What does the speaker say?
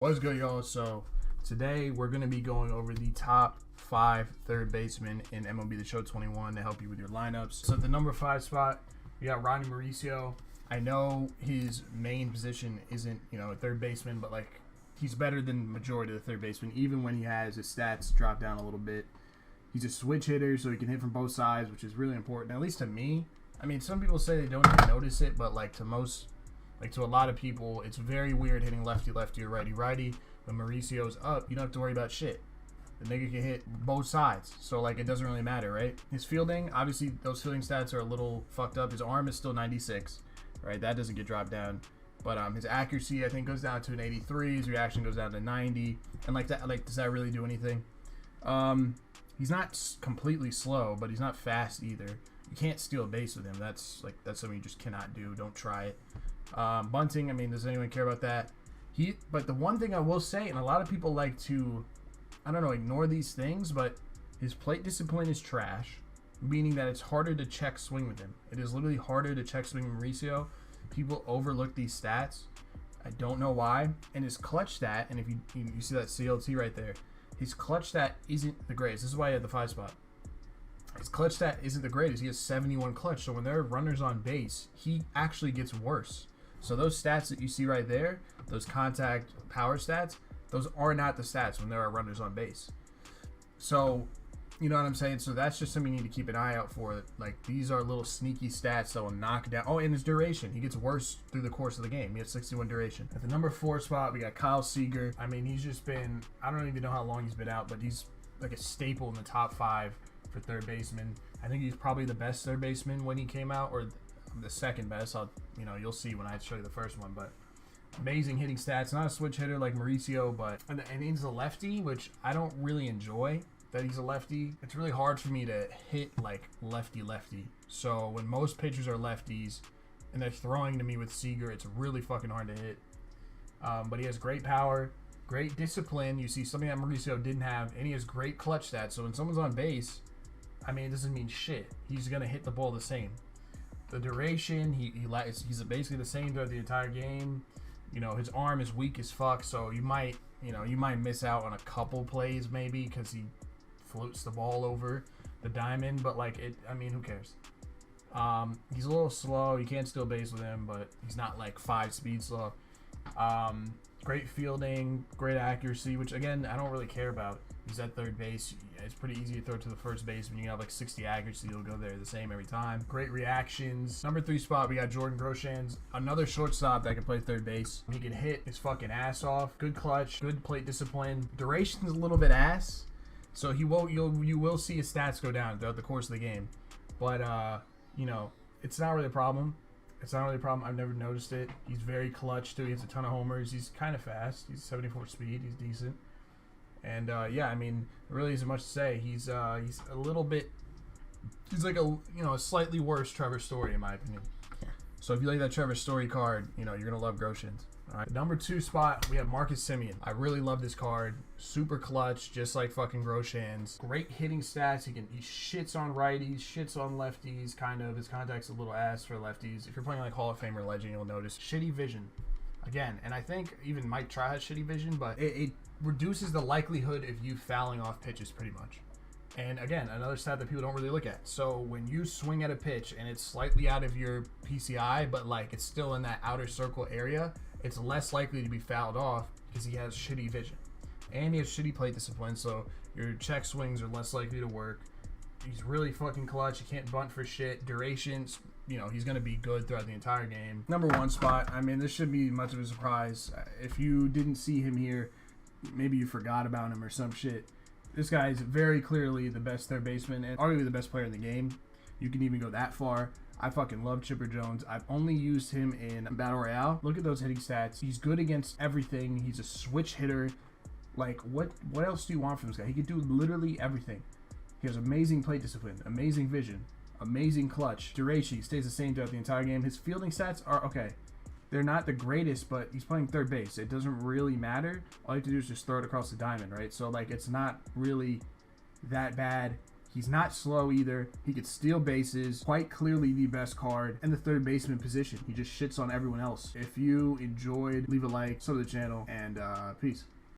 What's good, y'all? So today we're going to be going over the top 5 third basemen in MLB The Show 21 to help you with your lineups. So at the number 5 spot, we got Ronny Mauricio. I know his main position isn't, a third baseman, but like he's better than the majority of the third basemen, even when he has his stats drop down a little bit. He's a switch hitter, so he can hit from both sides, which is really important, at least to me. I mean, some people say they don't even notice it, but to a lot of people, it's very weird hitting lefty-lefty or righty-righty. When Mauricio's up, you don't have to worry about shit. The nigga can hit both sides, so it doesn't really matter, right? His fielding, obviously those fielding stats are a little fucked up. His arm is still 96, right? That doesn't get dropped down. But his accuracy, I think, goes down to an 83. His reaction goes down to 90. And does that really do anything? He's not completely slow, but he's not fast either. You can't steal a base with him. That's something you just cannot do. Don't try it. Bunting, I mean, does anyone care about that? But the one thing I will say, and a lot of people like to, ignore these things, but his plate discipline is trash, meaning that it's harder to check swing with him. It is literally harder to check swing with Mauricio. People overlook these stats. I don't know why. And his clutch stat, and if you see that CLT right there, his clutch stat isn't the greatest. This is why he had the 5 spot. His clutch stat isn't the greatest. He has 71 clutch. So when there are runners on base, he actually gets worse. So those stats that you see right there, those contact power stats, those are not the stats when there are runners on base. So, you know what I'm saying? So that's just something you need to keep an eye out for. Like, these are little sneaky stats that will knock down. Oh, and his duration. He gets worse through the course of the game. He has 61 duration. At the number 4 spot, we got Seager. I mean, he's just been, I don't even know how long he's been out, but he's like a staple in the top 5 for third baseman. I think he's probably the best third baseman when he came out, or the second best. You'll see when I show you the first one, but amazing hitting stats. Not a switch hitter like Mauricio, but and he's a lefty, which I don't really enjoy that he's a lefty. It's really hard for me to hit like lefty. So when most pitchers are lefties and they're throwing to me with Seager, it's really fucking hard to hit. But he has great power, great discipline. You see something that Mauricio didn't have, and he has great clutch stats. So when someone's on base, I mean, it doesn't mean shit. He's gonna hit the ball the same. The duration, he's basically the same throughout the entire game. His arm is weak as fuck, so you might miss out on a couple plays maybe because he floats the ball over the diamond, but who cares? He's a little slow. You can't steal base with him, but he's not like 5 speed slow. Great fielding, great accuracy, which again I don't really care about. He's at third base. It's pretty easy to throw to the first base when you have like 60 accuracy. You'll go there the same every time. Great reactions. Number 3 spot, we got Groshans, another shortstop that can play third base. He can hit his fucking ass off. Good clutch, good plate discipline. Duration's a little bit ass, so you will see his stats go down throughout the course of the game. But it's not really a problem. I've never noticed it. He's very clutch too. He has a ton of homers. He's kind of fast. He's 74 speed. He's decent. And I mean, there really isn't much to say. He's a little bit. He's like a slightly worse Trevor Story in my opinion. Yeah. So if you like that Trevor Story card, you're gonna love Groshans. All right. Number 2 spot, we have Marcus Semien. I really love this card. Super clutch, just like fucking Groshans. Great hitting stats. He shits on righties, shits on lefties. Kind of. His contact's a little ass for lefties. If you're playing like Hall of Famer Legend, you'll notice shitty vision. Again, and I think even Mike Trout has shitty vision, but it reduces the likelihood of you fouling off pitches pretty much. And again, another stat that people don't really look at. So when you swing at a pitch and it's slightly out of your PCI, but it's still in that outer circle area, it's less likely to be fouled off because he has shitty vision. And he has shitty plate discipline, so your check swings are less likely to work. He's really fucking clutch. He can't bunt for shit. Durations, he's going to be good throughout the entire game. Number 1 spot, I mean, this shouldn't be much of a surprise. If you didn't see him here, maybe you forgot about him or some shit. This guy is very clearly the best third baseman and arguably the best player in the game. You can even go that far. I fucking love Chipper Jones. I've only used him in Battle Royale. Look at those hitting stats. He's good against everything. He's a switch hitter. Like, what else do you want from this guy? He can do literally everything. He has amazing plate discipline, amazing vision, amazing clutch. Duration, he stays the same throughout the entire game. His fielding stats are okay. They're not the greatest, but he's playing third base. It doesn't really matter. All you have to do is just throw it across the diamond, right? So, it's not really that bad. He's not slow either. He could steal bases. Quite clearly the best card in the third baseman position. He just shits on everyone else. If you enjoyed, leave a like, sub to the channel, and peace.